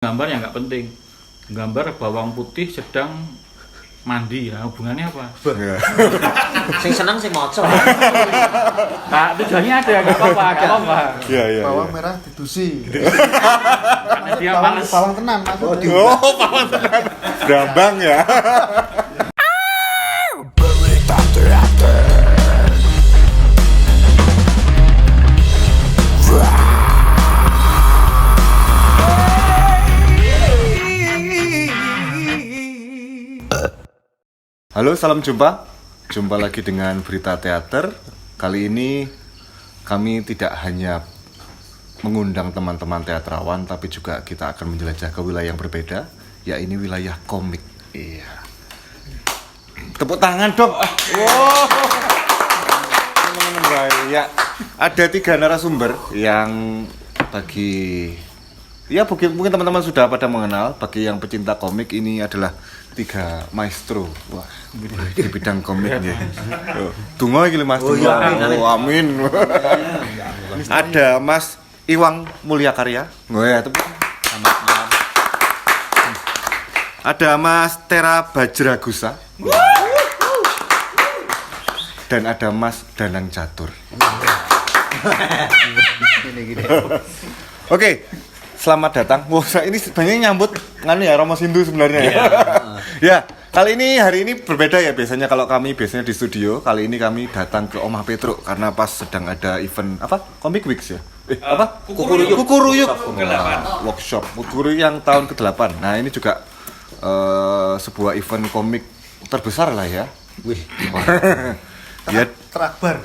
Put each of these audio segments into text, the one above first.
Gambar yang nggak penting. Gambar bawang putih sedang mandi, ya hubungannya apa? Sing seneng sing maca. Nah, tujuannya ada, nggak apa-apa. Iya. Bawang merah didusi. Karena dia males. Bawang tenan maksudnya. Oh, bawang tenan. Brambang ya. Halo, salam jumpa. Jumpa lagi dengan Berita Teater. Kali ini kami tidak hanya mengundang teman-teman teatrawan, tapi juga kita akan menjelajah ke wilayah yang berbeda, yaitu wilayah komik. Iya. Tepuk tangan dong. Wow. Ya, ada 3 narasumber yang mungkin teman-teman sudah pada mengenal. Bagi yang pecinta komik, ini adalah 3 maestro. Wah, di bidang komik ya. Tunggu iki Mas. Amin. Ada Mas Iwang Mulyakarya. Selamat malam. Ada Mas Tera Bajragusa. Dan ada Mas Danang Catur. Oke, selamat datang. Wah, ini sebenarnya nyambut Romo Sindu sebenarnya ya. Ya, hari ini berbeda ya. Biasanya kalau kami biasanya di studio, kali ini kami datang ke Omah Petruk karena pas sedang ada event Comic Weeks ya. Kukuruyuk. Workshop Kukuruyuk yang tahun ke-8. Nah, ini juga sebuah event komik terbesar lah ya. Wih, Ya, Terakbar.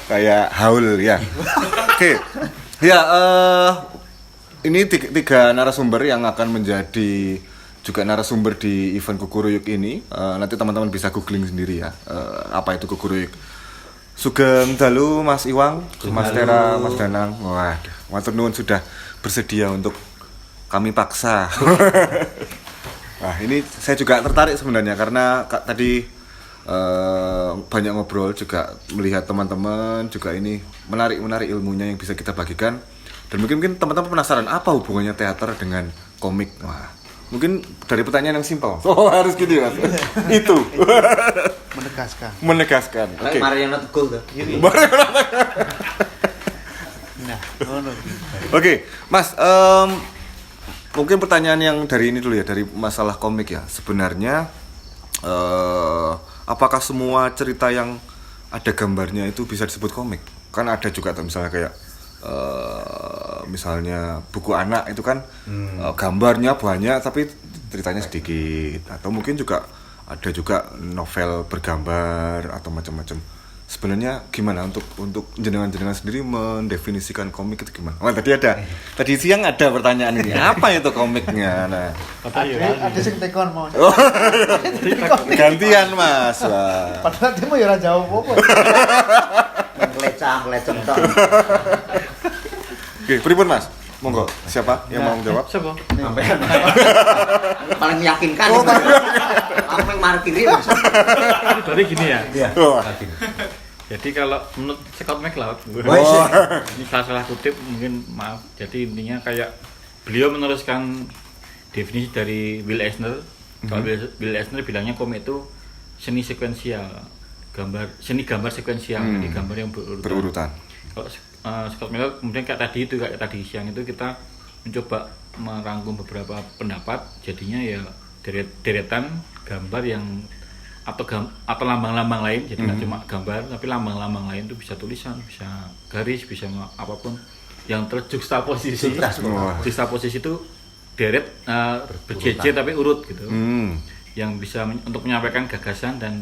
kayak haul ya. Oke. Ya, ini 3 narasumber yang akan menjadi juga narasumber di event Kukuruyuk ini. Nanti teman-teman bisa googling sendiri ya. Apa itu Kukuruyuk? Sugeng dalu Mas Iwang, Mas Tera, Mas Danang. Waduh, matur nuwun sudah bersedia untuk kami paksa. Nah, ini saya juga tertarik sebenarnya karena tadi banyak ngobrol, juga melihat teman-teman juga ini menarik ilmunya yang bisa kita bagikan. Dan mungkin teman-teman penasaran apa hubungannya teater dengan komik. Wah, mungkin dari pertanyaan yang simpel. Oh, harus gitu ya. Itu. Menegaskan. Oke. Mariana Teguh tuh. Oke, Mas, mungkin pertanyaan yang dari ini dulu ya, dari masalah komik ya. Sebenarnya apakah semua cerita yang ada gambarnya itu bisa disebut komik? Kan ada juga misalnya kayak misalnya buku anak itu kan gambarnya banyak tapi ceritanya sedikit, atau mungkin juga ada juga novel bergambar atau macam-macam. Sebenarnya gimana untuk jenengan sendiri mendefinisikan komik itu gimana? Tadi siang ada pertanyaan ini. Apa itu komiknya? Nah, Ada sing tekon mau. gantian Mas. Wah. Padahal dia mau ya ora jawab apa. Melecang tok. Oke, pripun Mas? Monggo, siapa yang mau jawab? Siapa? Sampean. Paling meyakinkan. Aku yang markiri Mas. Jadi gini ya. Iya. Jadi kalau menurut Scott McCloud, ini salah kutip mungkin, maaf. Jadi intinya kayak beliau meneruskan definisi dari Will Eisner. Kalau Will Eisner bilangnya komik itu seni sekuensial, seni gambar sekuensial, jadi gambar yang berurutan. Kalau Scott McCloud kemudian kayak tadi siang itu kita mencoba merangkum beberapa pendapat, jadinya ya deretan gambar yang atau lambang-lambang lain, jadi nggak cuma gambar tapi lambang-lambang lain itu bisa tulisan, bisa garis, bisa apapun yang terjuxtaposisi. Juxtaposisi itu deret berjejer tapi urut gitu. Yang bisa untuk menyampaikan gagasan dan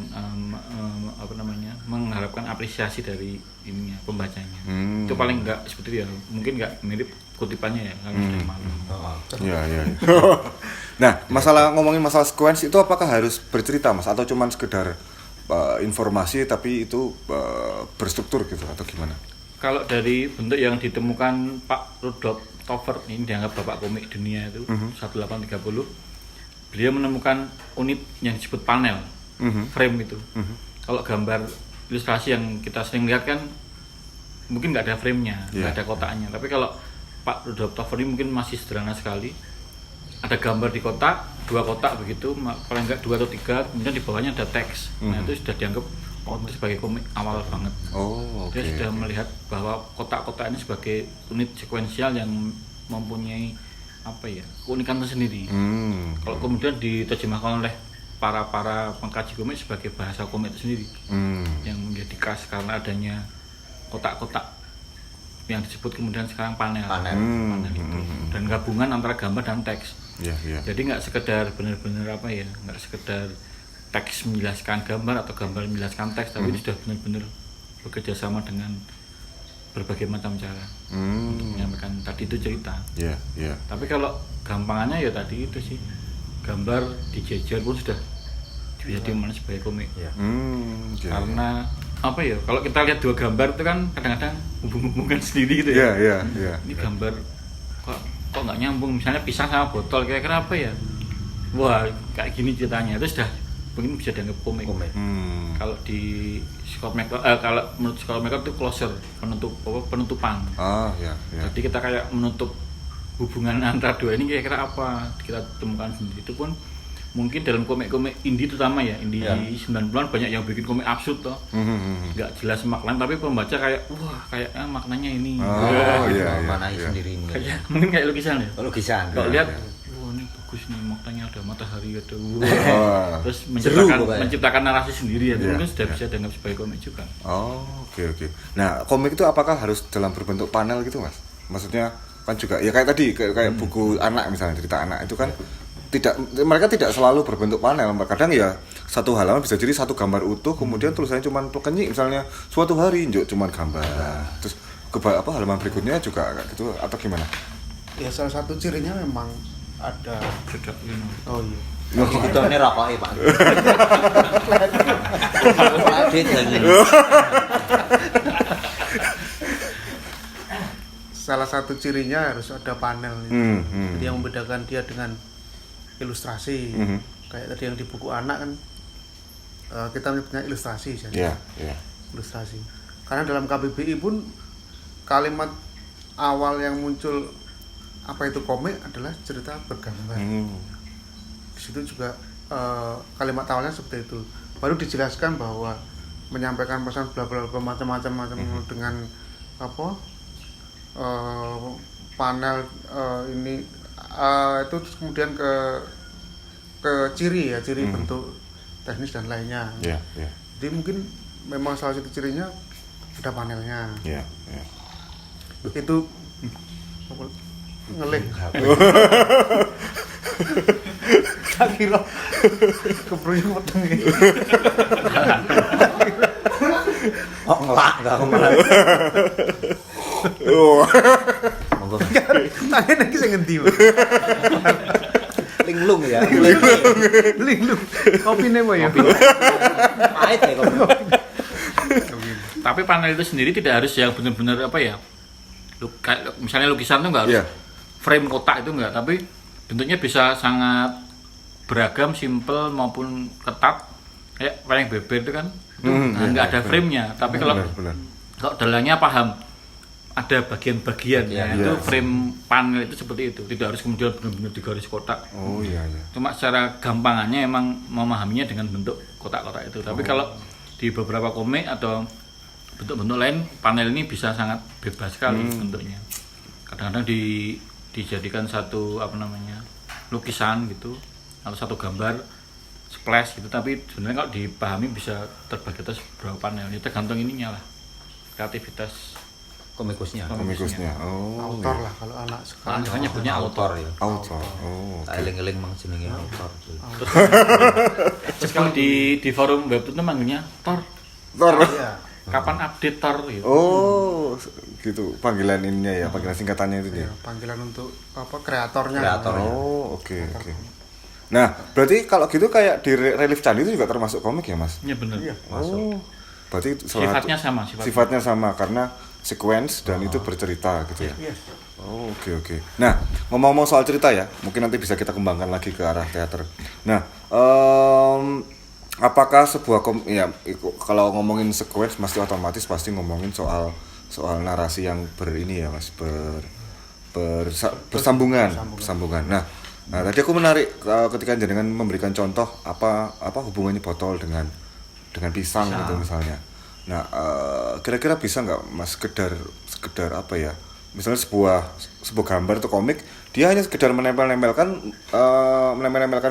mengharapkan apresiasi dari ininya, pembacanya. Itu paling enggak seperti itu ya, mungkin enggak mirip kutipannya ya kalau sudah malu. Iya. Nah, ngomongin masalah sequence itu apakah harus bercerita Mas atau cuman sekedar informasi tapi itu berstruktur gitu atau gimana? Kalau dari bentuk yang ditemukan Pak Rudolf Tover, ini dianggap bapak komik dunia itu 1830, beliau menemukan unit yang disebut panel, frame itu. Kalau gambar ilustrasi yang kita sering lihat kan mungkin nggak ada frame-nya, nggak ada kotaknya. Tapi kalau Pak Rudolf Toffoli mungkin masih sederhana sekali. Ada gambar di kotak, 2 kotak begitu, paling enggak 2 atau 3, kemudian di bawahnya ada teks. Nah itu sudah dianggap itu sebagai komik awal banget. Oh, oke. Dia sudah melihat bahwa kotak-kotak ini sebagai unit sekuensial yang mempunyai apa ya, keunikan tersendiri. Kalau kemudian diterjemahkan oleh para pengkaji komik sebagai bahasa komik itu sendiri, yang menjadi khas karena adanya kotak-kotak yang disebut kemudian sekarang panel itu, dan gabungan antara gambar dan teks. Jadi nggak sekedar benar-benar apa ya, nggak sekedar teks menjelaskan gambar atau gambar menjelaskan teks, tapi ini sudah benar-benar bekerja sama dengan berbagai macam cara untuk menyampaikan tadi itu cerita. Tapi kalau gampangannya ya tadi itu sih, gambar dijejer pun sudah bisa dimana sebagai komik. Karena apa ya, kalau kita lihat 2 gambar itu kan kadang-kadang hubung-hubungan sendiri gitu ya. Ini gambar kok nggak nyambung, misalnya pisang sama botol, kira-kira apa ya, wah kayak gini ceritanya, itu sudah mungkin bisa dianggap komik. Kalau di Scott McCloud, kalau menurut Scott McCloud itu closure, penutupan. Jadi kita kayak menutup hubungan antara 2 ini, kira-kira apa kita temukan sendiri. Itu pun mungkin dalam komik-komik indie terutama ya, indie 90-an banyak yang bikin komik absurd toh, nggak jelas maknanya, tapi pembaca kayak wah kayaknya maknanya ini. Manai sendiri ini. Mungkin kayak lukisan ya. Lukisan. Kalau lihat, wah ini bagus nih, maknanya ada matahari, ada terus Seru, menciptakan narasi sendiri ya. Mungkin sudah bisa dianggap sebagai komik juga. Oke. Nah, komik itu apakah harus dalam berbentuk panel gitu, Mas? Maksudnya kan juga ya kayak tadi kayak buku anak misalnya, cerita anak itu kan mereka tidak selalu berbentuk panel. Kadang ya satu halaman bisa jadi satu gambar utuh, kemudian tulisannya cuma kenyik, misalnya suatu hari cuma gambar. Terus halaman berikutnya juga kayak gitu atau gimana? Ya salah satu cirinya memang ada Cedak ini. oh iya. Itu ini rakoke, Pak. Adit lagi. Salah satu cirinya harus ada panel gitu. Jadi yang membedakan dia dengan ilustrasi. Kayak tadi yang di buku anak kan kita menyebutnya ilustrasi jadi. Ilustrasi. Karena dalam KBBI pun kalimat awal yang muncul apa itu komik adalah cerita bergambar. Di situ juga kalimat awalnya seperti itu. Baru dijelaskan bahwa menyampaikan pesan bla bla bla macam-macam dengan apa panel ini itu terus kemudian ke ciri bentuk teknis dan lainnya. Jadi mungkin memang salah satu cirinya ada panelnya. Itu ngeling. Tak kira kepruyung wetenge. Oh, ngelak enggak malah. Monggo. Tangan iki sing ngendi? Linglung ya. Linglung. Kopine apa ya? Pahit ya kopi. Tapi panel itu sendiri tidak harus yang benar-benar apa ya, misalnya lukisan itu nggak harus frame kotak itu nggak, tapi bentuknya bisa sangat beragam, simple maupun ketat. Kayak wayang beber itu kan itu nggak ada frame-nya, tapi kalau dalamnya paham ada bagian-bagian itu frame panel itu seperti itu, tidak harus kemudian benar-benar digaris kotak. Cuma secara gampangannya emang memahaminya dengan bentuk kotak-kotak itu. Tapi kalau di beberapa komik atau bentuk-bentuk lain, panel ini bisa sangat bebas sekali bentuknya. Kadang-kadang dijadikan satu lukisan gitu atau satu gambar splash gitu, tapi sebenarnya kalau dipahami bisa terbagi atas beberapa panel. Itu tergantung ininya lah, kreativitas Komikusnya. Autor lah kalau anak sekarang. hanya punya autor ya. Autor. Eling-eling mang jenenge autor. Terus kalau di forum web itu manggilnya Tor. Iya. Kapan update Tor gitu. Oh, gitu panggilan ininya ya, panggilan singkatannya itu dia. Panggilan untuk apa kreatornya. Oh, oke. Nah, berarti kalau gitu kayak di relief candi itu juga termasuk komik ya, Mas? Iya benar. Oh. Berarti Sifatnya sama. Karena sequence dan itu bercerita gitu ya. Yes. Oh, oke. Nah, ngomong-ngomong soal cerita ya, mungkin nanti bisa kita kembangkan lagi ke arah teater. Nah, apakah sebuah kalau ngomongin sequence pasti otomatis ngomongin soal narasi yang ini ya, Mas, bersambungan. Nah, tadi aku menarik ketika jenengan memberikan contoh apa hubungannya botol dengan pisang gitu misalnya. Nah, kira-kira bisa nggak Mas sekedar apa ya? Misalnya sebuah gambar atau komik, dia hanya sekedar menempelkan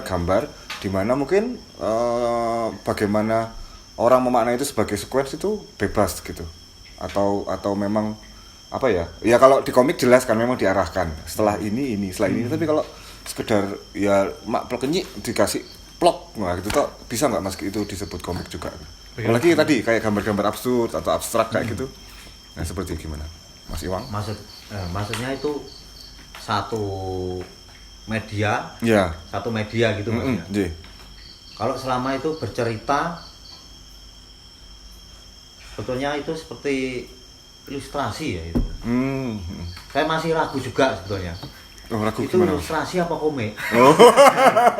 gambar di mana mungkin bagaimana orang memaknai itu sebagai sequence itu bebas gitu. Atau memang apa ya? Ya kalau di komik jelas kan memang diarahkan setelah ini, tapi kalau sekedar ya mak plek dikasih plok, nah gitu toh bisa nggak Mas itu disebut komik juga? Apalagi tadi kayak gambar-gambar absurd atau abstrak kayak gitu. Nah, seperti gimana? Mas Iwang? Maksudnya itu satu media. Ya. Satu media gitu maksudnya. Iya. Kalau selama itu bercerita sebetulnya itu seperti ilustrasi ya itu. Saya masih ragu juga sebetulnya. Oh, ragu itu gimana? Ilustrasi apa komik? Oh.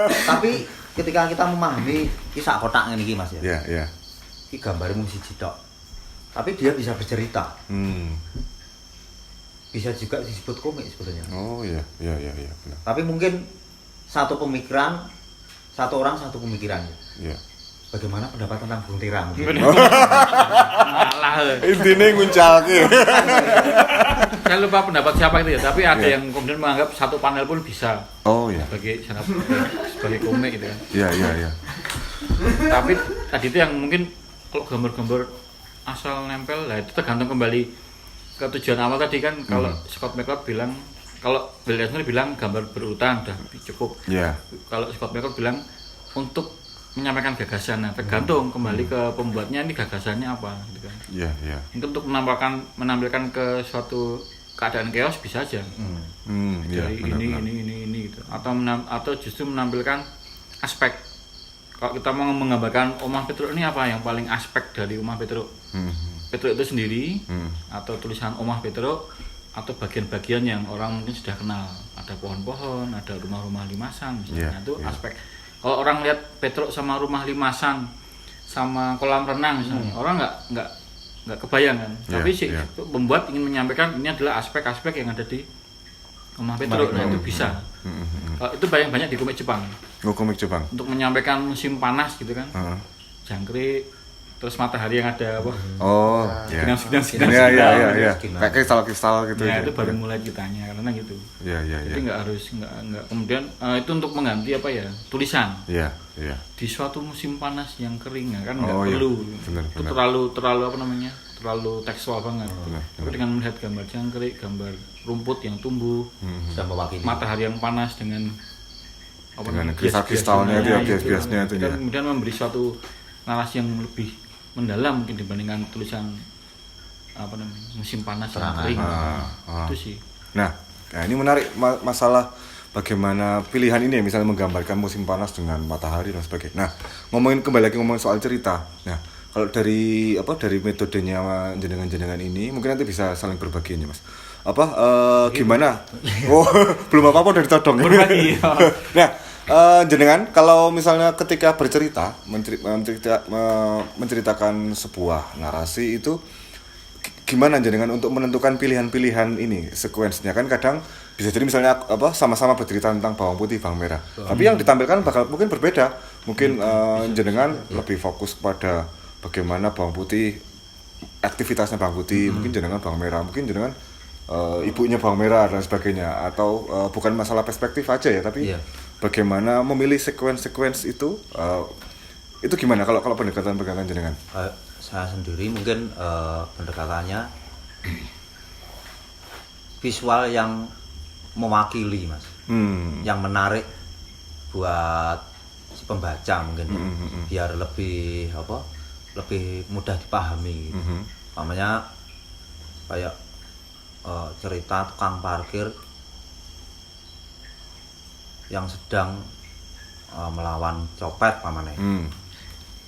Tapi ketika kita memahami kisah kotak ini Mas ya. Iya. Ini gambarmu siji tok. Tapi dia bisa bercerita. Bisa juga disebut komik sebetulnya. Oh iya, benar. Tapi mungkin satu pemikiran, satu orang satu pemikiran. Iya. Bagaimana pendapat tentang Bung Tira mungkin? Intinya nguncalke. Saya lupa pendapat siapa itu ya, tapi ada yang kemudian menganggap satu panel pun bisa. Oh iya. sebagai komik gitu kan. Iya. Tapi tadi itu yang mungkin kalau gambar-gambar asal nempel lah itu tergantung kembali ke tujuan awal tadi kan. Kalau Scott McCloud bilang, kalau Will Eisner bilang gambar berurutan udah cukup. Iya. Kalau Scott McCloud bilang untuk menyampaikan gagasan, nah tergantung kembali ke pembuatnya ini gagasannya apa gitu kan. Iya. Untuk menampilkan ke suatu keadaan chaos bisa aja. Iya. Dari ini gitu. Atau justru menampilkan aspek. Kalau kita mau menggambarkan Omah Petruk ini apa yang paling aspek dari Omah Petruk? Petruk itu sendiri, atau tulisan Omah Petruk, atau bagian-bagian yang orang mungkin sudah kenal. Ada pohon-pohon, ada rumah-rumah limasan misalnya. Itu aspek. Kalau orang lihat Petruk sama rumah limasan, sama kolam renang misalnya, orang nggak kebayang kan. Tapi pembuat ingin menyampaikan ini adalah aspek-aspek yang ada di Omah Petruk. Nah itu bisa. Itu banyak di komik Jepang. Komik Jepang. Untuk menyampaikan musim panas gitu kan. Jangkrik, terus matahari yang ada apa? Oh, Iya. Iya. Kayak kristal-kristal gitu. Ya, itu baru mulai kitanya karena gitu. Iya. Jadi nggak kemudian itu untuk mengganti apa ya? Tulisan. Iya. Di suatu musim panas yang kering ya kan nggak Oh, iya. perlu. Benar. Itu terlalu apa namanya? Terlalu tekstual banget. Tapi dengan melihat gambar jangkrik, gambar rumput yang tumbuh, Sudah mewakili. matahari yang panas dengan Dengan kristal-kristalnya itu ya, bias-biasnya itu ya. Kemudian memberi suatu narasi yang lebih mendalam mungkin dibandingkan tulisan apa namanya musim panas yang kering. Itu sih. Nah, ini menarik masalah bagaimana pilihan ini misalnya menggambarkan musim panas dengan matahari dan sebagainya. Nah, ngomongin soal cerita. Nah, kalau dari metodenya jenengan ini mungkin nanti bisa saling berbagi ya, Mas. Gimana? Oh, belum apa-apa udah ditodong. Berbagi. Nah, jenengan kalau misalnya ketika bercerita menceritakan sebuah narasi itu gimana jenengan untuk menentukan pilihan-pilihan ini sekuensnya kan kadang bisa jadi misalnya sama-sama bercerita tentang bawang putih bawang merah tapi yang ditampilkan bakal mungkin berbeda mungkin jenengan lebih fokus pada bagaimana bawang putih aktivitasnya bawang putih mungkin jenengan bawang merah mungkin jenengan ibunya bawang merah dan sebagainya atau bukan masalah perspektif aja ya tapi bagaimana memilih sekuens itu gimana kalau pendekatan jenengan? Saya sendiri mungkin pendekatannya visual yang mewakili Mas, yang menarik buat si pembaca mungkin biar lebih mudah dipahami. Namanya kayak cerita tukang parkir yang sedang melawan copet pamane.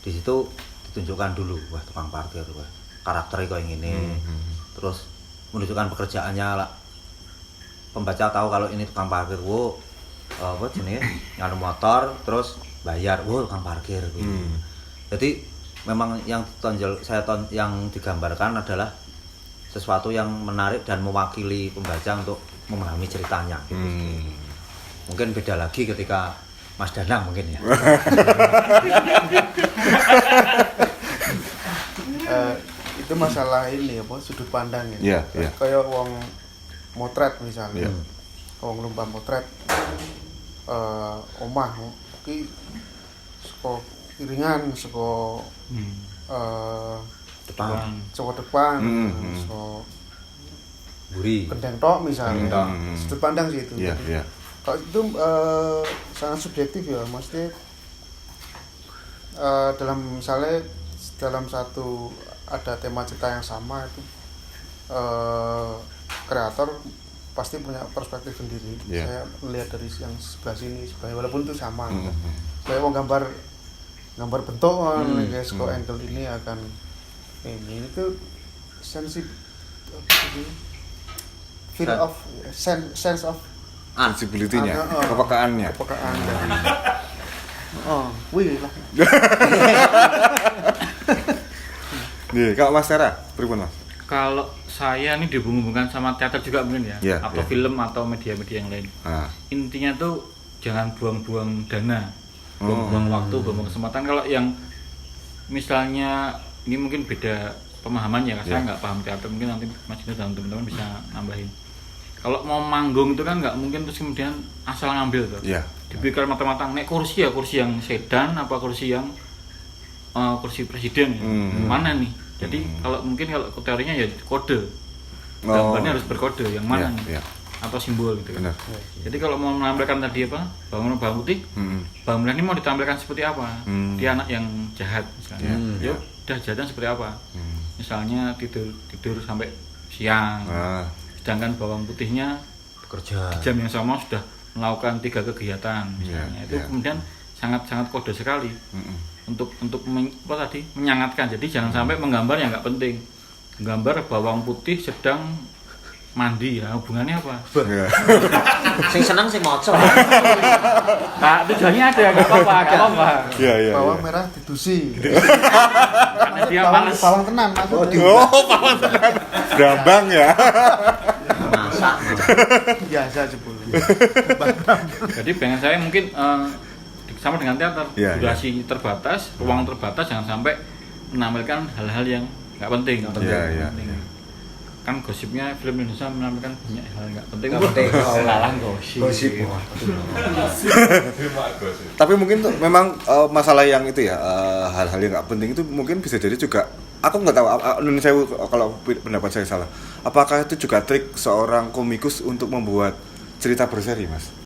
Di situ ditunjukkan dulu tukang parkir karakternya kayak gini. Terus menunjukkan pekerjaannya lah. Pembaca tahu kalau ini tukang parkir, nyala motor terus bayar, tukang parkir gitu. Jadi memang yang yang digambarkan adalah sesuatu yang menarik dan mewakili pembaca untuk memahami ceritanya gitu. Mungkin beda lagi ketika Mas Danang mungkin ya. Itu masalah ini apa sudut pandang ya. Kayak wong motret misalnya. Wong lumba motret omah iki saka piringan saka Depan saka depan saka buri gendeng tok misalnya. Sudut pandang sih itu. Kalau itu sangat subjektif ya, maksudnya dalam misalnya dalam satu ada tema cerita yang sama itu kreator pasti punya perspektif sendiri. Saya melihat dari yang sebelah sini, walaupun itu sama. Saya mau gambar bentuk, guys, kok angle ini akan ini itu feel of sense of sensibility-nya, kepekaannya. Kepekaan dari wih lah. Nih, kalau Mas Tera, pripun Mas? Kalau saya ini dihubung-hubungkan sama teater juga mungkin ya, atau film atau media-media yang lain. Intinya tuh jangan buang-buang dana, buang-buang waktu, buang-buang kesempatan. Kalau yang misalnya ini mungkin beda pemahaman ya, saya nggak paham teater, mungkin nanti Mas Dino dan teman-teman bisa nambahin. Kalau mau manggung itu kan nggak mungkin terus kemudian asal ngambil tuh. Dipikir matang-matang, nek kursi yang sedan apa kursi yang kursi presiden mana nih? Jadi kalau teorinya ya kode, gambarnya harus berkode yang mana nih? Atau simbol gitu kan. Jadi kalau mau menampilkan tadi apa bangunan bawang putih, bangunan ini mau ditampilkan seperti apa? Dia anak yang jahat misalnya, yuk udah jahatnya seperti apa? Misalnya tidur sampai siang. Sedangkan bawang putihnya bekerja jam yang sama sudah melakukan 3 kegiatan misalnya. Itu kemudian sangat-sangat kode sekali untuk menyangatkan. Jadi jangan sampai menggambar yang nggak penting, menggambar bawang putih sedang mandi, ya hubungannya apa? Sing seneng sing maca. Nah, tujuannya ada, nggak apa-apa. Bawang merah didusi. Karena dia males. Bawang tenan maksudnya. Bawang tenan. Brambang ya. Masak. Biasa jebul. Jadi pengen saya mungkin sama dengan teater, durasi terbatas, ruang terbatas, jangan sampai menampilkan hal-hal yang nggak penting. Kan gosipnya film Indonesia menampilkan banyak hal nggak penting. Lalang gosip. Tapi mungkin tuh memang masalah yang itu ya, hal-hal yang nggak penting itu mungkin bisa jadi juga. Aku nggak tahu, saya kalau pendapat saya salah. Apakah itu juga trik seorang komikus untuk membuat cerita berseri, Mas?